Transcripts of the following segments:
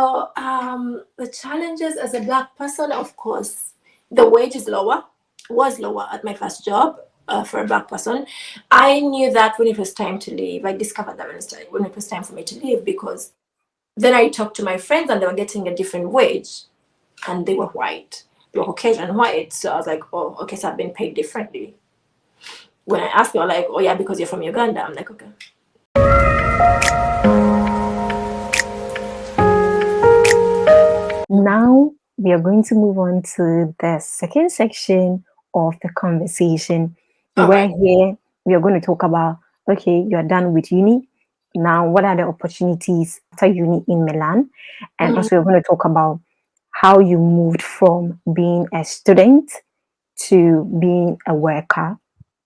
So, the challenges as a Black person, of course, the wage is lower, was lower at my first job for a Black person. I knew that when it was time to leave. I discovered that when it was time for me to leave, because then I talked to my friends and they were getting a different wage and they were white. They were Caucasian white. So I was like, oh, okay, so I've been paid differently. When I asked, they were like, oh, yeah, because you're from Uganda. I'm like, okay. Now we are going to move on to the second section of the conversation. All Where right. here we are going to talk about, okay, you are done with uni. Now, what are the opportunities after uni in Milan? And Mhm. also, we're going to talk about how you moved from being a student to being a worker,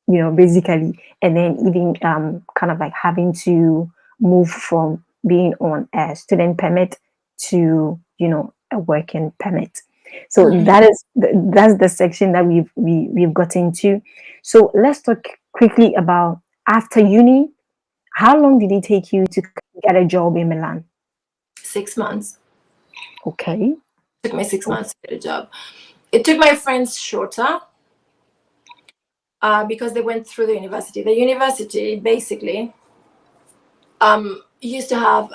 basically, and then even kind of like having to move from being on a student permit to, a working permit. So Mhm. that's the section that we've got into. So let's talk quickly about after uni. How long did it take you to get a job in Milan? 6 months. Okay. It took me 6 months to get a job. It took my friends shorter because they went through the university. The university basically used to have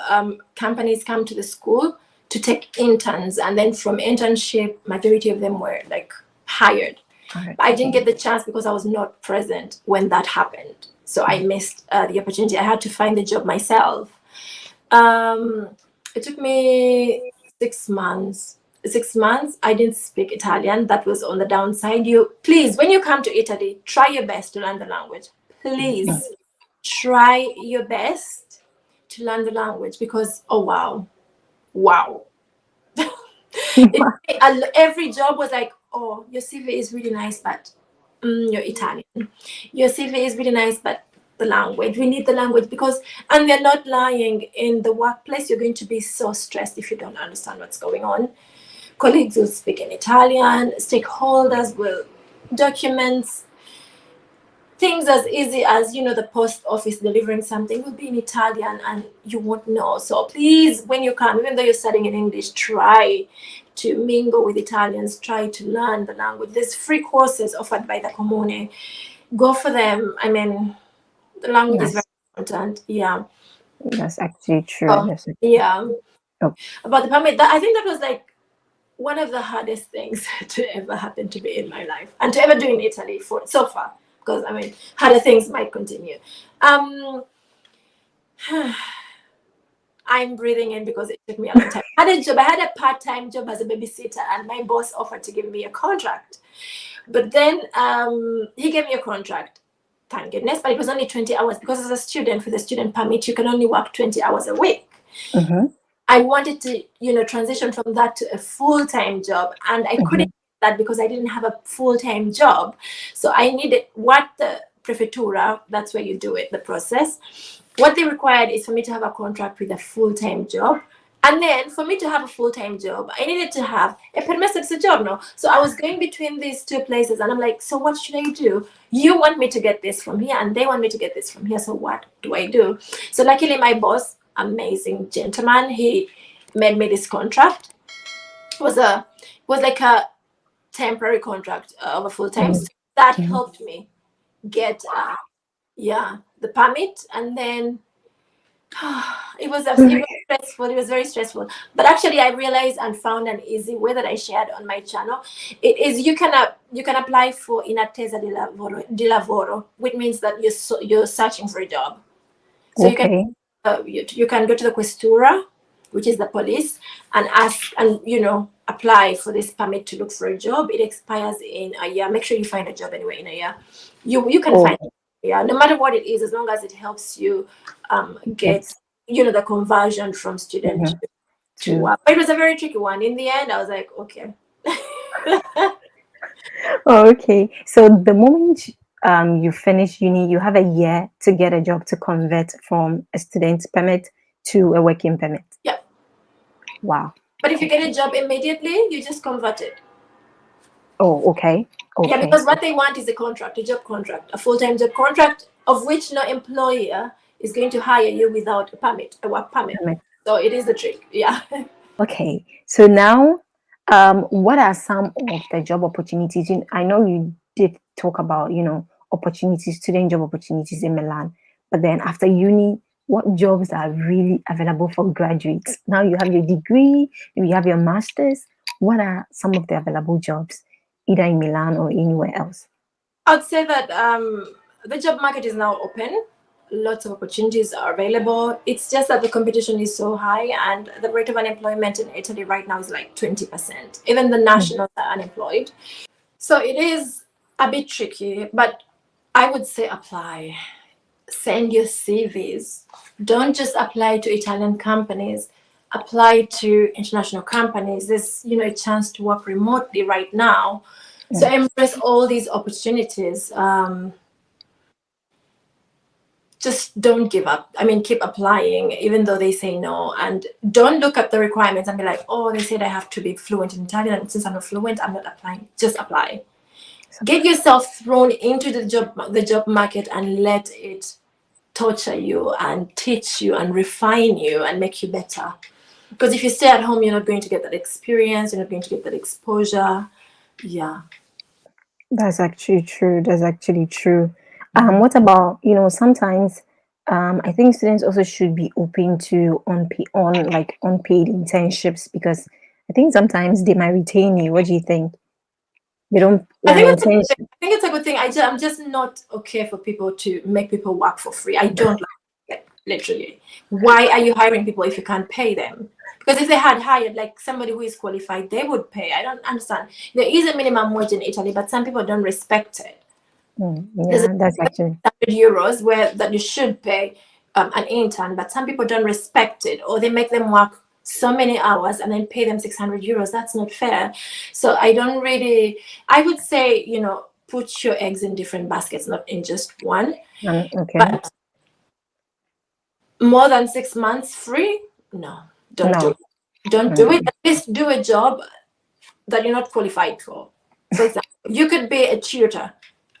companies come to the school to take interns, and then from internship, majority of them were like hired. All right. But I didn't get the chance because I was not present when that happened. So I missed the opportunity. I had to find the job myself. It took me 6 months. 6 months. I didn't speak Italian. That was on the downside. You please, when you come to Italy, try your best to learn the language. Please try your best to learn the language, because oh wow. Every job was like, oh, your CV is really nice, but you're Italian. Your CV is really nice, but the language, we need the language, because, and they're not lying, in the workplace you're going to be so stressed if you don't understand what's going on. Colleagues will speak in Italian, stakeholders will documents, things as easy as, the post office delivering something will be in Italian and you won't know. So please, when you come, even though you're studying in English, try to mingle with Italians, try to learn the language. There's free courses offered by the Comune. Go for them. I mean, the language is very Yes, important. Yeah. that's actually true. Oh, That's actually yeah. true. About the permit, I think that was like one of the hardest things to ever happen to me in my life, and to ever do in Italy for so far, because I mean, harder things might continue. Um, I'm breathing in because it took me a long time. I had a job. I had a part-time job as a babysitter, and my boss offered to give me a contract. But then he gave me a contract, thank goodness, but it was only 20 hours, because as a student with a student permit, you can only work 20 hours a week. Mm-hmm. I wanted to, transition from that to a full-time job, and I couldn't do that because I didn't have a full-time job. So I needed what the prefettura, that's where you do it, the process. What they required is for me to have a contract with a full-time job. And then for me to have a full-time job, I needed to have a permesso di soggiorno. So I was going between these two places, and I'm like, so what should I do? You want me to get this from here, and they want me to get this from here. So what do I do? So luckily, my boss, amazing gentleman, he made me this contract. It was like a temporary contract of a full-time. So that Mm-hmm. helped me get the permit, and then it was stressful. It was very stressful. But actually, I realized and found an easy way that I shared on my channel. It is, you can apply for in attesa di lavoro, which means that you're searching for a job. So Okay. you can go to the questura, which is the police, and ask, and apply for this permit to look for a job. It expires in a year. Make sure you find a job anyway in a year. You can Oh, find it. Yeah, no matter what it is, as long as it helps you get it's the conversion from student mhm, to to work. But it was a very tricky one. In the end, I was like, okay. oh, okay. So the moment you finish uni, you have a year to get a job to convert from a student permit to a working permit. Yeah. Wow. But if you get a Okay. job immediately, you just convert it. Oh, okay. Yeah, Okay. because what they want is a contract, a job contract, a full-time job contract, of which no employer is going to hire you without a permit, a work permit. Permit. So it is the trick. Yeah. Okay, so now, what are some of the job opportunities? I know you did talk about, opportunities, student job opportunities in Milan, but then after uni, what jobs are really available for graduates? Now you have your degree, you have your master's. What are some of the available jobs, either in Milan or anywhere else? I'd say that the job market is now open. Lots of opportunities are available. It's just that the competition is so high, and the rate of unemployment in Italy right now is like 20%. Even the Mm, nationals are unemployed. So it is a bit tricky, but I would say apply. Send your CVs. Don't just apply to Italian companies. Apply to international companies. There's a chance to work remotely right now. So mm. embrace all these opportunities. Just don't give up. I mean, keep applying, even though they say no. And don't look at the requirements and be like, oh, they said I have to be fluent in Italian. And since I'm not fluent, I'm not applying. Just apply. Get yourself thrown into the job market and let it torture you and teach you and refine you and make you better. Because if you stay at home, you're not going to get that experience. You're not going to get that exposure. Yeah. That's actually true. That's actually true. Mhm. What about, sometimes I think students also should be open to unpaid internships because I think sometimes they might retain you. What do you think? They don't I think it's a good thing. internship. I think it's a good thing. I'm just not okay for people to make people work for free. I don't like it, literally. Why are you hiring people if you can't pay them? Because if they had hired like somebody who is qualified, they would pay. I don't understand. There is a minimum wage in Italy, but some people don't respect it. There's a Yeah, that's actually €100 where that you should pay an intern, but some people don't respect it, or they make them work so many hours and then pay them €600. That's not fair. So I don't really. I would say put your eggs in different baskets, not in just one. okay. But more than 6 months free, no, don't do No. it. Don't do it. Mm, At least do a job that you're not qualified for. For example, you could be a tutor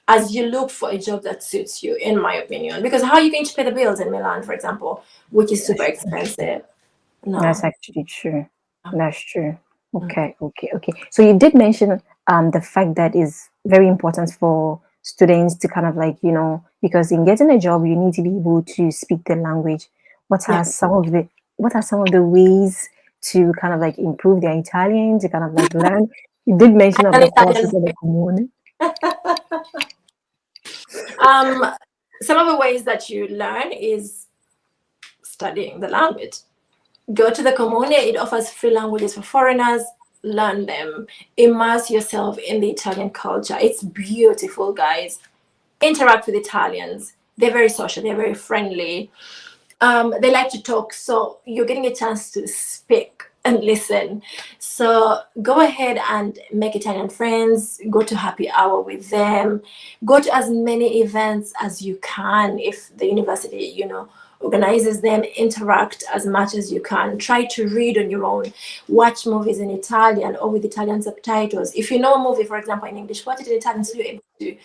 as you look for a job that suits you, in my opinion. Because how are you going to pay the bills in Milan, for example, which is super that's true. expensive? That's No. actually true. That's true. Okay, okay, okay. So you did mention the fact that is very important for students to kind of because in getting a job you need to be able to speak the language. What Yeah. are some of the ways to kind of improve their Italian, to kind of learn? You did mention of An the courses Italian. in the comune. Um, some of the ways that you learn is studying the language. Go to the comune, it offers free languages for foreigners. Learn them. Immerse yourself in the Italian culture. It's beautiful, guys. Interact with Italians. They're very social, they're very friendly. They like to talk, so you're getting a chance to speak and listen. So go ahead and make Italian friends, go to happy hour with them, go to as many events as you can if the university, organizes them. Interact as much as you can. Try to read on your own, watch movies in Italian or with Italian subtitles. If you know a movie, for example, in English, watch it in Italian so you're able to,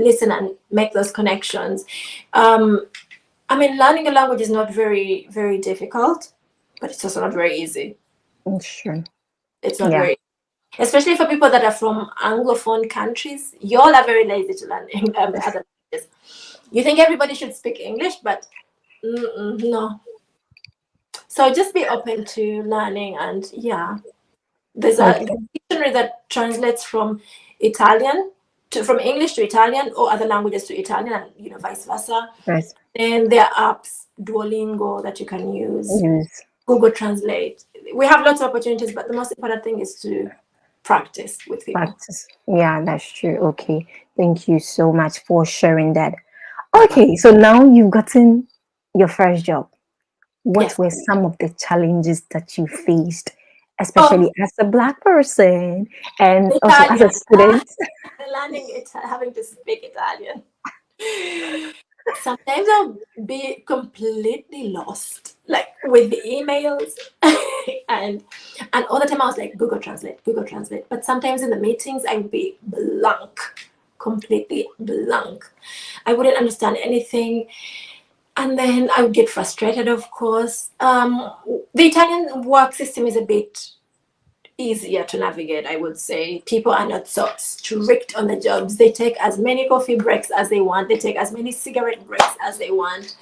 listen and make those connections. I mean, learning a language is not very, very difficult, but it's also not very easy. Sure. It's not Yeah. very, especially for people that are from Anglophone countries. Y'all are very lazy to learn other languages. You think everybody should speak English, but no. So just be open to learning, and yeah, there's a Okay. dictionary that translates from Italian from English to Italian or other languages to Italian, and vice versa. Nice. And there are apps, Duolingo, that you can use. Use Google Translate. We have lots of opportunities, but the most important thing is to practice with people. practice. Yeah, that's true. Okay. Thank you so much for sharing that. Okay, so now you've gotten your first job. What Yes. were some of the challenges that you faced, Oh, especially as a Black person and also as a Italian. student? Learning it, having to speak Italian. Sometimes I'll be completely lost, like with the emails, and all the time I was like Google Translate, Google Translate. But sometimes in the meetings I would be blank, completely blank. I wouldn't understand anything. And then I would get frustrated, of course. The Italian work system is a bit easier to navigate, I would say. People are not so strict on the jobs. They take as many coffee breaks as they want. They take as many cigarette breaks as they want.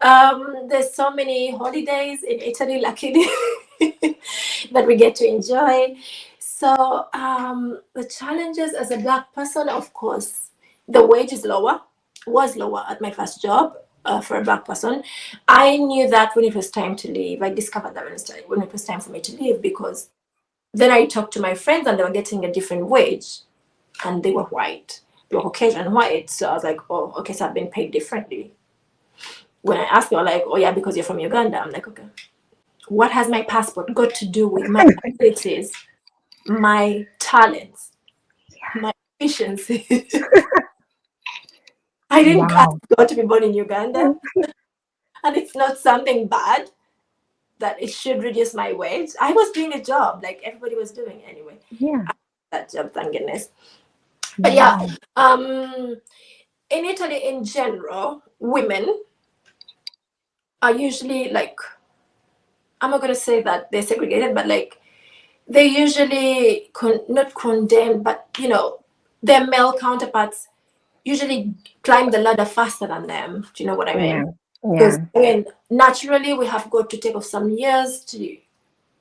There's so many holidays in Italy, luckily, that we get to enjoy. So the challenges as a Black person, of course, the wage is lower, was lower at my first job. For a Black person, I knew that when it was time to leave. I discovered that when it was time for me to leave, because then I talked to my friends and they were getting a different wage, and they were white. They were Caucasian white. So I was like, oh, okay, so I've been paid differently. When I asked, they were like, oh, yeah, because you're from Uganda. I'm like, okay, what has my passport got to do with my abilities, my talents, my efficiency? I didn't ask Wow. God to be born in Uganda, and it's not something bad that it should reduce my wage. I was doing a job like everybody was doing anyway. Yeah. That job, thank goodness. But yeah, Wow. in Italy in general, women are usually like, I'm not gonna say that they're segregated, but like they usually not condemned, but their male counterparts usually climb the ladder faster than them. Do you know what I Yeah. mean? Because Yeah. again, naturally we have got to take off some years to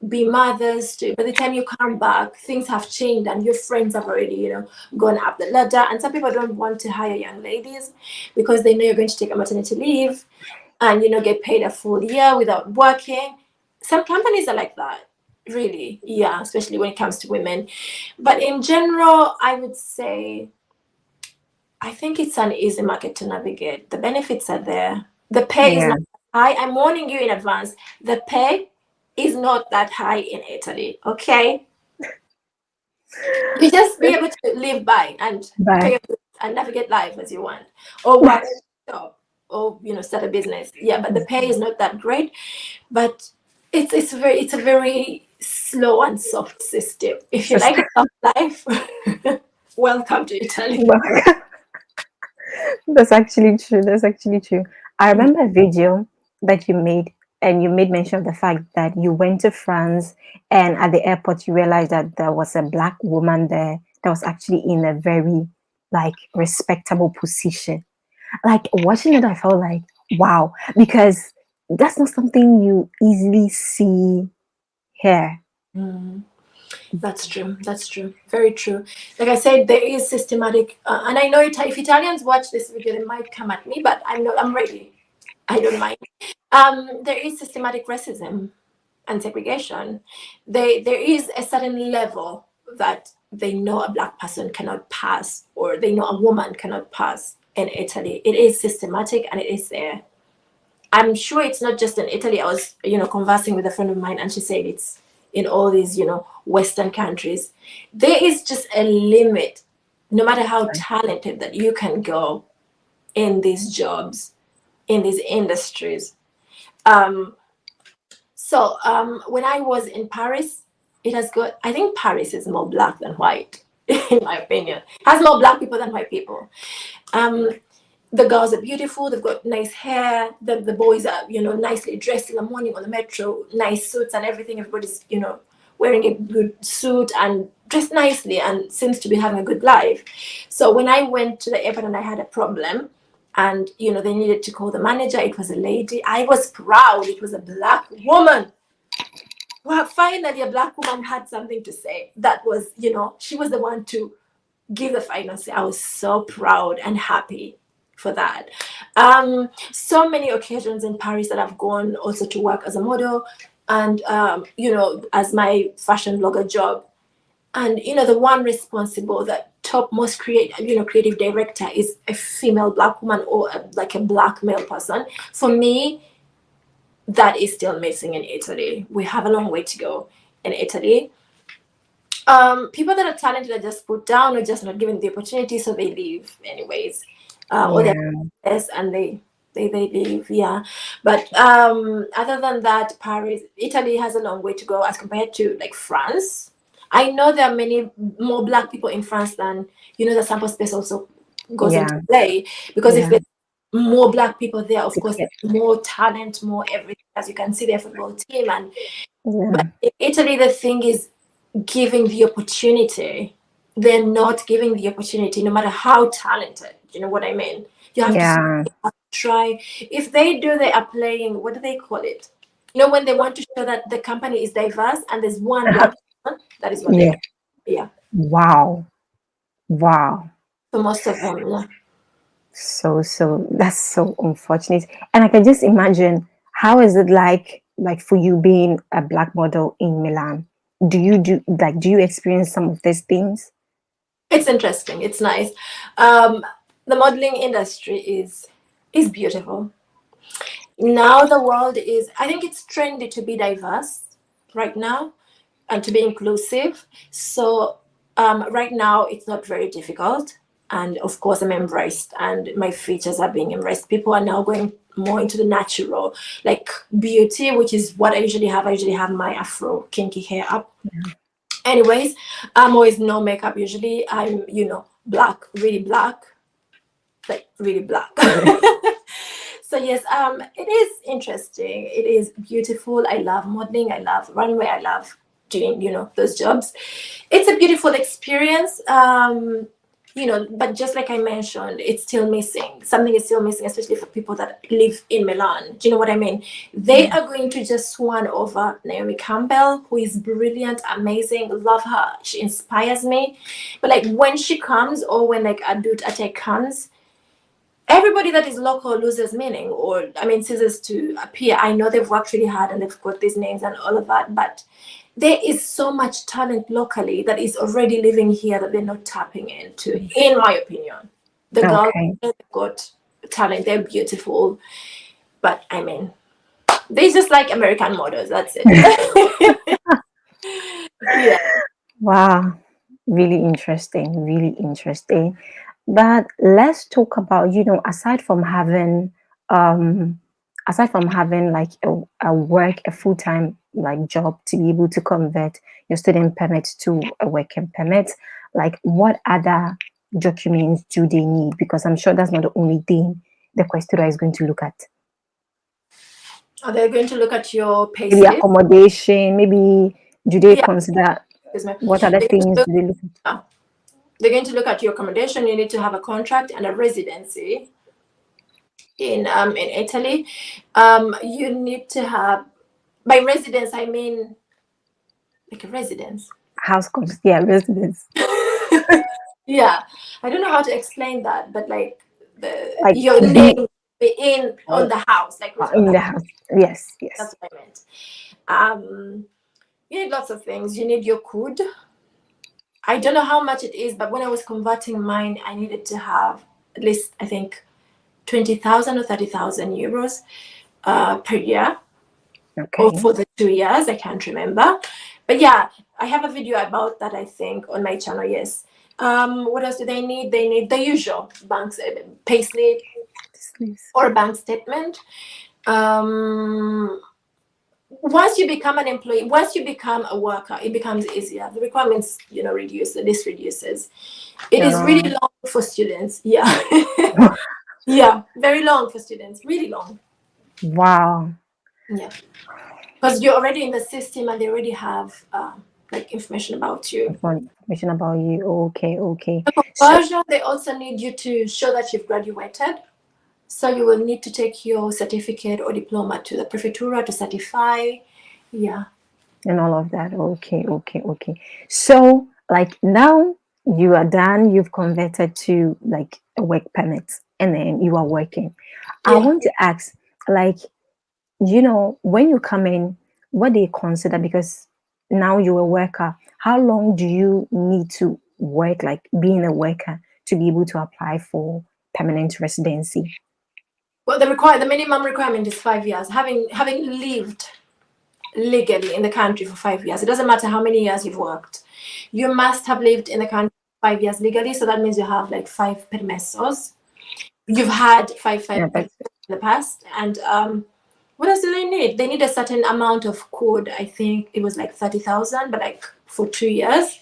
be mothers. To by the time you come back, things have changed and your friends have already gone up the ladder. And some people don't want to hire young ladies because they know you're going to take a maternity leave and get paid a full year without working. Some companies are like that, really. Yeah, especially when it comes to women. But in general, I would say I think it's an easy market to navigate. The benefits are there. The pay is Yeah. not high. I'm warning you in advance. The pay is not that high in Italy. Okay, you just be able to live by and pay Bye. your bills and navigate life as you want, or work a job, or start a business. Yeah, but the pay is not that great. But it's a very slow and soft system. If you like Sister. a soft life, welcome to Italy. Well, that's actually true. That's actually true. I remember a video that you made, and you made mention of the fact that you went to France, and at the airport, you realized that there was a Black woman there that was actually in a very like respectable position. Like watching it, I felt like, wow, because that's not something you easily see here. Mm. That's true. That's true. Very true. Like I said, there is systematic, and I know if Italians watch this video, they might come at me, but I'm not. I'm ready. I don't mind. There is systematic racism and segregation. There is a certain level that they know a Black person cannot pass, or they know a woman cannot pass in Italy. It is systematic, and it is there. I'm sure it's not just in Italy. I was, conversing with a friend of mine, and she said it's in all these, Western countries. There is just a limit, no matter how talented that you can go in these jobs, in these industries. Um, when I was in Paris, it has got. I think Paris is more Black than white, in my opinion. Has more Black people than white people. Um, the girls are beautiful, they've got nice hair, the boys are nicely dressed in the morning on the metro, nice suits and everything. Everybody's wearing a good suit and dressed nicely and seems to be having a good life. So when I went to the airport and I had a problem, and they needed to call the manager, it was a lady. I was proud, it was a Black woman. Well, finally a Black woman had something to say. That was, she was the one to give the final say. I was so proud and happy for that. So many occasions in Paris that I've gone also to work as a model, and as my fashion blogger job. And the one responsible, the top most creative director is a female Black woman, or like a Black male person. For me, that is still missing in Italy. We have a long way to go in Italy. People that are talented are just put down or just not given the opportunity, so they leave anyways, or they're Yeah. yes, and they leave. Yeah, but other than that, Italy has a long way to go as compared to like France. I know there are many more Black people in France than the sample space also goes into Yeah. play, because if Yeah. more black people there. Of course, Yeah. there's more talent, more everything, as you can see their football team. And but Yeah. in Italy, the thing is giving the opportunity. They're not giving the opportunity, no matter how talented. You know what I mean? You have to Yeah. try. If they do, they are playing. What do they call it? You know, when they want to show that the company is diverse and there's one black person, that is what they Yeah. do. Yeah, Wow. Wow. for most of them. Yeah. So that's so unfortunate. And I can just imagine, how is it like for you being a black model in Milan? Do you experience some of these things? It's interesting. It's nice. Um, the modeling industry is beautiful. Now the world is. I think it's trendy to be diverse right now and to be inclusive. So right now it's not very difficult, and of course I'm embraced, and my features are being embraced. People are now going more into the natural, like beauty, which is what I usually have. I usually have my afro kinky hair up. Anyways, I'm always no makeup. Usually, I'm black, like really black. So yes, it is interesting. It is beautiful. I love modeling. I love runway. I love doing those jobs. It's a beautiful experience. But just like I mentioned, it's still missing. Something is still missing, especially for people that live in Milan. Do you know what I mean? They are going to just swan over Naomi Campbell, who is brilliant, amazing, love her. She inspires me. But like when she comes, or when like Adut Ate comes, everybody that is local loses meaning, or I mean ceases to appear. I know they've worked really hard and they've got these names and all of that, but there is so much talent locally that is already living here that they're not tapping into, in my opinion. The girls, Okay. they've got talent, they're beautiful, but I mean, they're just like American models, that's it. Yeah. Wow. Really interesting. Really interesting. But let's talk about, aside from having like a work, a full-time like job to be able to convert your student permit to a working permit, like what other documents do they need? Because I'm sure that's not the only thing the questioner is going to look at. Are they going to look at your Maybe payslip? accommodation, maybe do they Yeah, consider, excuse me. what other They're going to things look, do they look yeah. They're going to look at your accommodation. You need to have a contract and a residency in Italy. You need to have, by residence I mean like a residence. at? House comes, yeah, residence. Yeah, I don't know how to explain that, but like Like your be name be in on the house, like written on in the the house. house. Yes, That's yes. what I meant. You need lots of things. You need your code. I don't know how much it is, but when I was converting mine, I needed to have at least, I think, 20,000 or 30,000 euros per year, or Okay. for the 2 years. I can't remember. But yeah, I have a video about that, I think, on my channel. Yes. What else do they need? They need the usual banks, payslip Please. or bank statement. Um, Once you become an employee, once you become a worker, it becomes easier. The requirements, reduce. This reduces. It is really Yeah. long for students. Yeah. Yeah, very long for students. Really long. Wow. Yeah, because you're already in the system and they already have like information about you. Information about you. Okay, okay. The So conversion, they also need you to show that you've graduated. So you will need to take your certificate or diploma to the prefectura to certify. Yeah. and all of that. Okay, okay, okay. So like now you are done, you've converted to like a work permit and then you are working. I Yeah. want to ask, like, when you come in, what do you consider? Because now you're a worker, how long do you need to work, like being a worker, to be able to apply for permanent residency? Well, the minimum requirement is 5 years. Having lived legally in the country for 5 years. It doesn't matter how many years you've worked. You must have lived in the country 5 years legally. So that means you have like five permesos. You've had Yeah, five but permesos in the past. And what else do they need? They need a certain amount of code. I think it was like 30,000, but like for 2 years.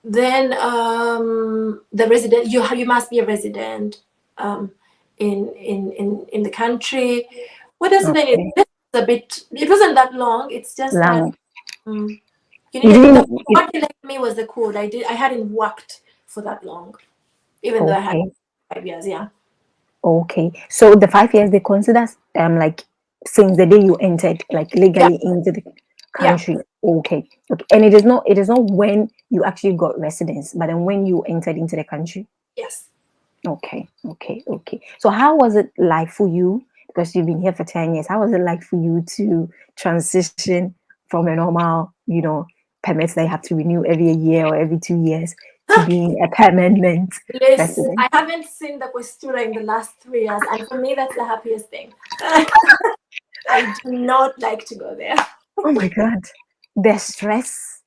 Then the resident, you must be a resident. in the country. What else did I need? Okay. This is a bit. It wasn't that long. It's just that Lang. you You needed the didn't. what you left me was the code. I hadn't worked for that long, even though I had Okay. 5 years. Yeah. Okay. So the 5 years they consider like since the day you entered like Yeah. legally into the Yeah. country. Okay. Okay. And it is not when you actually got residence, but then when you entered into the country. Yes. Okay. Okay. Okay. So how was it like for you? Because you've been here for 10 years. How was it like for you to transition from a normal, permit that you have to renew every year or every 2 years to being a permanent Liz, resident? I haven't seen the Questura in the last 3 years, and for me, that's the happiest thing. I do not like to go there. Oh my God. The stress.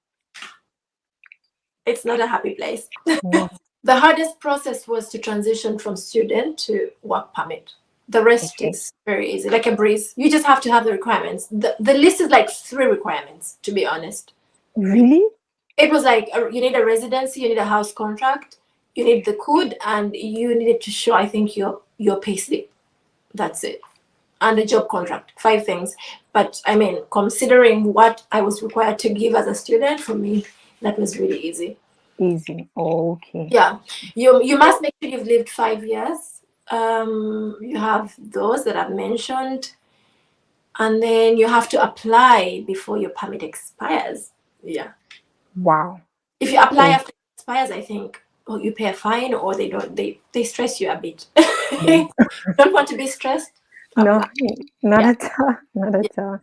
It's not a happy place. No. The hardest process was to transition from student to work permit. The rest Okay. is very easy, like a breeze. You just have to have the requirements. The list is like 3 requirements, to be honest. Really? It was like you need a residency, you need a house contract, you need the code, and you needed to show, I think, your payslip. That's it. And a job contract. 5 things. But I mean, considering what I was required to give as a student, for me, that was really easy. Easy. Okay. Yeah, you must make sure you've lived 5 years. You have those that I've mentioned, and then you have to apply before your permit expires. Yeah, Wow. if you apply Oh, after it expires, I think, or you pay a fine, or they don't. They stress you a bit. yeah. Don't want to be stressed? No, Apply. not Yeah, at all. Not yeah. at all.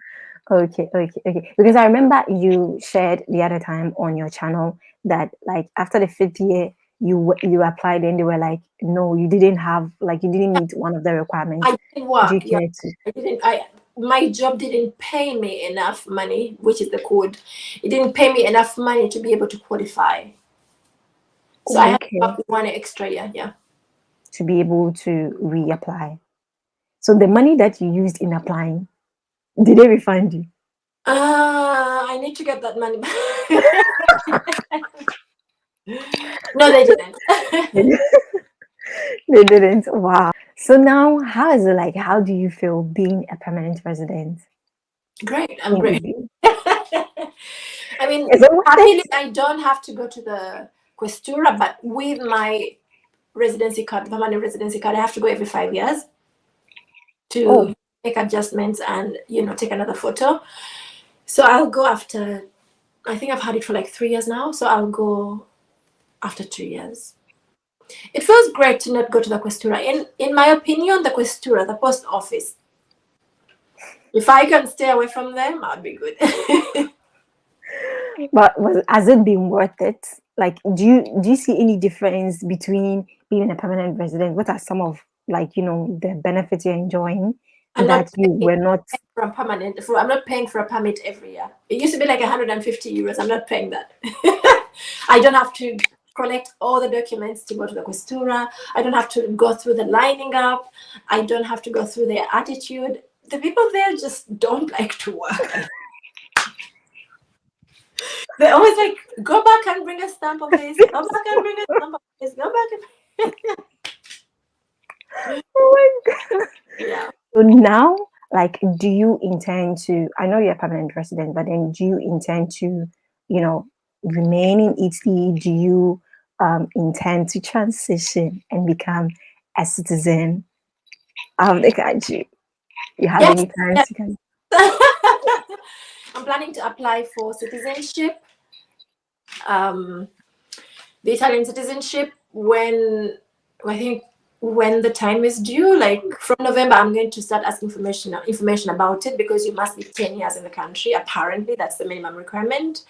Okay, okay, okay. Because I remember you shared the other time on your channel that like after the fifth year you applied and they were like, no, you didn't meet one of the requirements. I didn't Do you work. Yeah, care to? I didn't. My job didn't pay me enough money, which is the code. It didn't pay me enough money to be able to qualify. So I had to Okay, work 1 extra year. Yeah. to be able to reapply. So the money that you used in applying, did they refund you? I need to get that money back. No, they didn't. They didn't. Wow. So now, how is it like? How do you feel being a permanent resident Great. I'm in great. Italy? I mean, Is it worth happily, it? I don't have to go to the Questura, but with my residency card, permanent residency card, I have to go every 5 years Oh, to make adjustments and take another photo. So I'll go after. I think I've had it for like 3 years now. So I'll go after 2 years. It feels great to not go to the Questura. In my opinion, the Questura, the post office, if I can stay away from them, I'd be good. but has it been worth it? Like, do you see any difference between being a permanent resident? What are some of the benefits you're enjoying I'm not that you were not? for a permanent. I'm not paying for a permit every year. It used to be like 150 euros. I'm not paying that. I don't have to collect all the documents to go to the Questura. I don't have to go through the lining up. I don't have to go through their attitude. The people there just don't like to work. They're always like, go back and bring a stamp of this. Go back and bring a stamp of this. Go back and Oh my God. yeah. So now, like, do you intend to? I know you're a permanent resident, but then do you intend to, you know, remain in Italy? Do you intend to transition and become a citizen of the country? You have Yes. any plans Yes. to come? I'm planning to apply for citizenship, um, the Italian citizenship, when I think when the time is due, like from November, I'm going to start asking information about it, because you must be 10 years in the country. Apparently, that's the minimum requirement,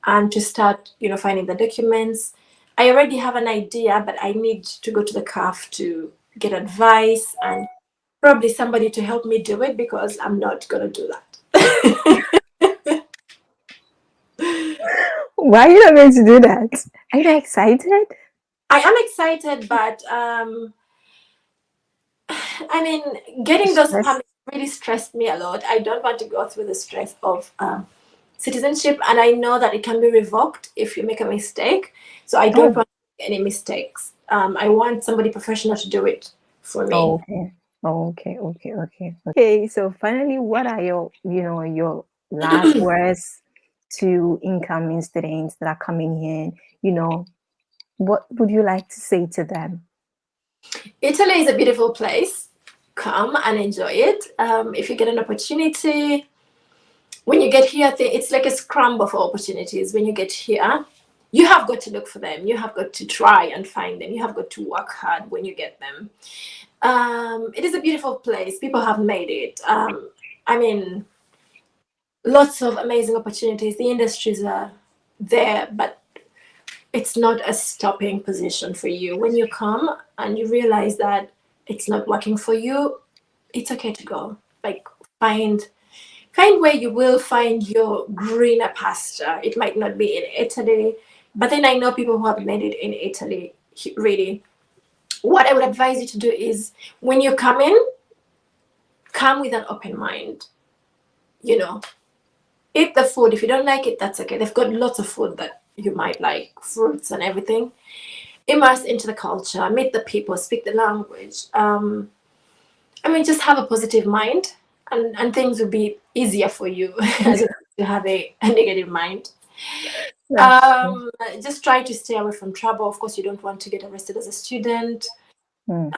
and to start, finding the documents. I already have an idea, but I need to go to the CAF to get advice and probably somebody to help me do it, because I'm not gonna do that. Why are you not going to do that? Are you not excited? I am excited, but I mean, getting those Stress. permits really stressed me a lot. I don't want to go through the stress of citizenship, and I know that it can be revoked if you make a mistake. So I don't Oh, want any mistakes. I want somebody professional to do it for me. Okay. Okay. So finally, what are your, your last words to incoming students that are coming in? What would you like to say to them? Italy is a beautiful place. Come and enjoy it. If you get an opportunity, when you get here, it's like a scramble for opportunities. When you get here, you have got to look for them. You have got to try and find them. You have got to work hard when you get them. It is a beautiful place. People have made it. I mean, lots of amazing opportunities. The industries are there, but it's not a stopping position for you. When you come and you realize that it's not working for you, it's okay to go. Like find where you will find your greener pasture. It might not be in Italy, but then I know people who have made it in Italy. Really, what I would advise you to do is when you come in, come with an open mind. You know, eat the food. If you don't like it, that's okay. They've got lots of food that you might like, fruits and everything. Immerse into the culture, meet the people, speak the language. Just have a positive mind, and things will be easier for you as opposed to have a negative mind. That's true. Just try to stay away from trouble. Of course, you don't want to get arrested as a student. Mm.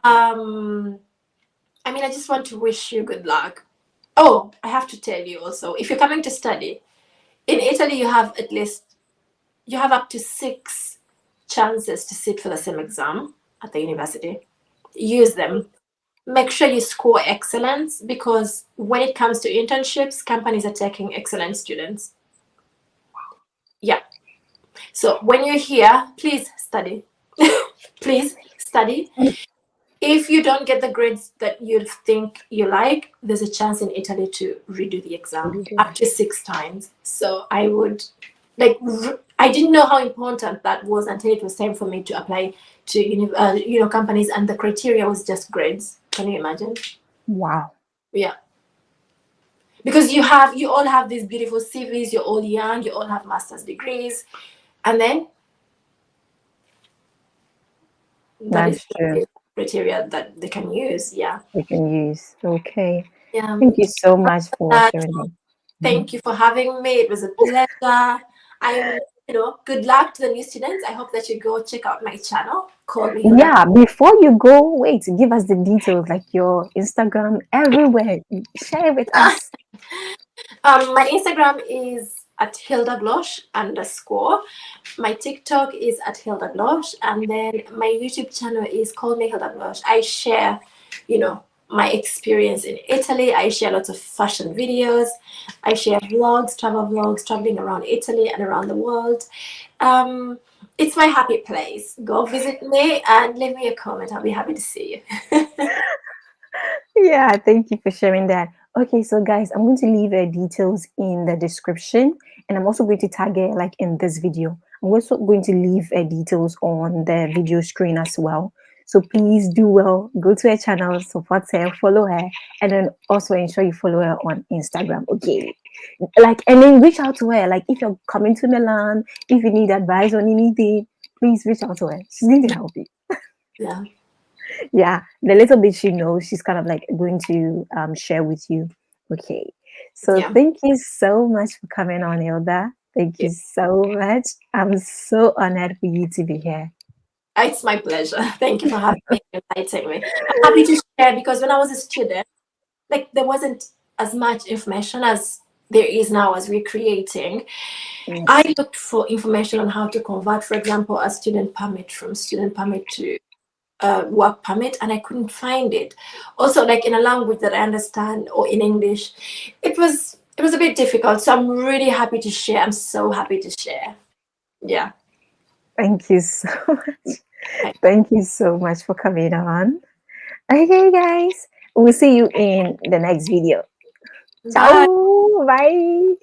I just want to wish you good luck. Oh, I have to tell you also, if you're coming to study in Italy, you have up to 6 chances to sit for the same exam at the university. Use them. Make sure you score excellence, because when it comes to internships, companies are taking excellent students. Yeah. So when you're here, please study. Please study. If you don't get the grades that you think you like, there's a chance in Italy to redo the exam up to 6 times. So I would I didn't know how important that was until it was time for me to apply to companies, and the criteria was just grades. Can you imagine? Wow. Yeah. Because you all have these beautiful CVs, you're all young, you all have master's degrees, and then that is That's true. the criteria that they can use. Yeah. We can use. Okay. Yeah. Thank you so much for Uh, sharing that. Mhm. Thank you for having me. It was a pleasure. Good luck to the new students. I hope that you go check out my channel. Call me Hilda. Yeah, before you go, wait, give us the details like your Instagram everywhere. Share with us. My Instagram is at Hilda Glosh _. My TikTok is at Hilda Glosh, and then my YouTube channel is Call Me Hilda Glosh. I share, my experience in Italy. I share lots of fashion videos. I share vlogs, travel vlogs, traveling around Italy and around the world. It's my happy place. Go visit me and leave me a comment. I'll be happy to see you. Yeah, thank you for sharing that. Okay, so guys, I'm going to leave details in the description, and I'm also going to tag it like in this video. I'm also going to leave details on the video screen as well. So please do well, go to her channel, support her, follow her, and then also ensure you follow her on Instagram. Okay, and then reach out to her. Like if you're coming to Milan, if you need advice on anything, please reach out to her. She's going to help you. Yeah. Yeah, the little bit she knows, she's kind of like going to share with you. Okay, so Yeah. thank you so much for coming on, Hilda. Thank you so much. I'm so honored for you to be here. It's my pleasure. Thank you for having me and inviting me. I'm happy to share, because when I was a student, there wasn't as much information as there is now as we're creating. Yes. I looked for information on how to convert, for example, a student permit from student permit to work permit, and I couldn't find it. Also, like in a language that I understand or in English, it was a bit difficult. So I'm really happy to share. I'm so happy to share. Yeah. Thank you so much. Okay. Thank you so much for coming on. Okay, guys, we'll see you in the next video. Bye. Ciao. Bye.